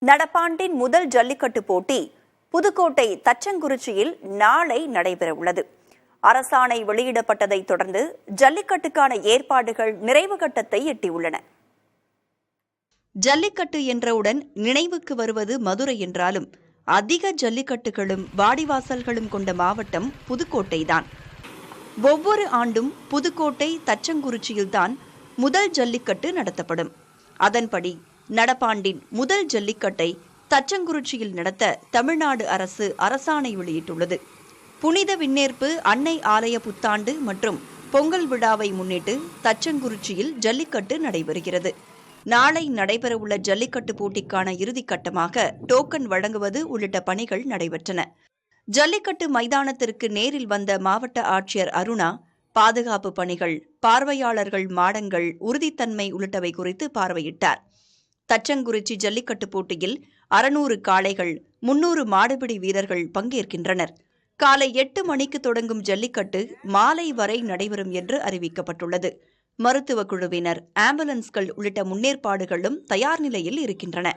நடப்பாண்டின் முதல் ஜல்லிக்கட்டு போட்டி புதுக்கோட்டை தச்சங்குறிச்சியில் நாளை நடைபெறவுள்ளது. அரசாணை வெளியிடப்பட்டதைத் தொடர்ந்து ஜல்லிக்கட்டுக்கான ஏற்பாடுகள் நிறைவு கட்டத்தை எட்டியுள்ளன. ஜல்லிக்கட்டு என்றவுடன் நினைவுக்கு வருவது மதுரை என்றாலும் அதிக ஜல்லிக்கட்டுகளும் வாடிவாசல்களும் கொண்ட மாவட்டம் புதுக்கோட்டைதான். ஒவ்வொரு ஆண்டும் புதுக்கோட்டை தச்சங்குறிச்சியில்தான் முதல் ஜல்லிக்கட்டு நடத்தப்படும். அதன்படி நடப்பாண்டின் முதல் ஜல்லிக்கட்டை தச்சங்குறிச்சியில் நடத்த தமிழ்நாடு அரசு அரசாணை வெளியிட்டுள்ளது. புனித விண்ணேற்பு அன்னை ஆலய புத்தாண்டு மற்றும் பொங்கல் விழாவை முன்னிட்டு தச்சங்குறிச்சியில் ஜல்லிக்கட்டு நடைபெறுகிறது. நாளை நடைபெறவுள்ள ஜல்லிக்கட்டு போட்டிக்கான இறுதிக்கட்டமாக டோக்கன் வழங்குவது உள்ளிட்ட பணிகள் நடைபெற்றன. ஜல்லிக்கட்டு மைதானத்திற்கு நேரில் வந்த மாவட்ட ஆட்சியர் அருணா பாதுகாப்பு பணிகள், பார்வையாளர்கள் மாடங்கள், உறுதித்தன்மை உள்ளிட்டவை குறித்து பார்வையிட்டார். தச்சங்குறிச்சி ஜல்லிக்கட்டு போட்டியில் 600 காளைகள், 300 மாடுபிடி வீரர்கள் பங்கேற்கின்றனர். காலை 8 மணிக்கு தொடங்கும் ஜல்லிக்கட்டு மாலை வரை நடைபெறும் என்று அறிவிக்கப்பட்டுள்ளது. மருத்துவ குழுவினர், ஆம்புலன்ஸ்கள் உள்ளிட்ட முன்னேற்பாடுகளும் தயார் நிலையில் இருக்கின்றன.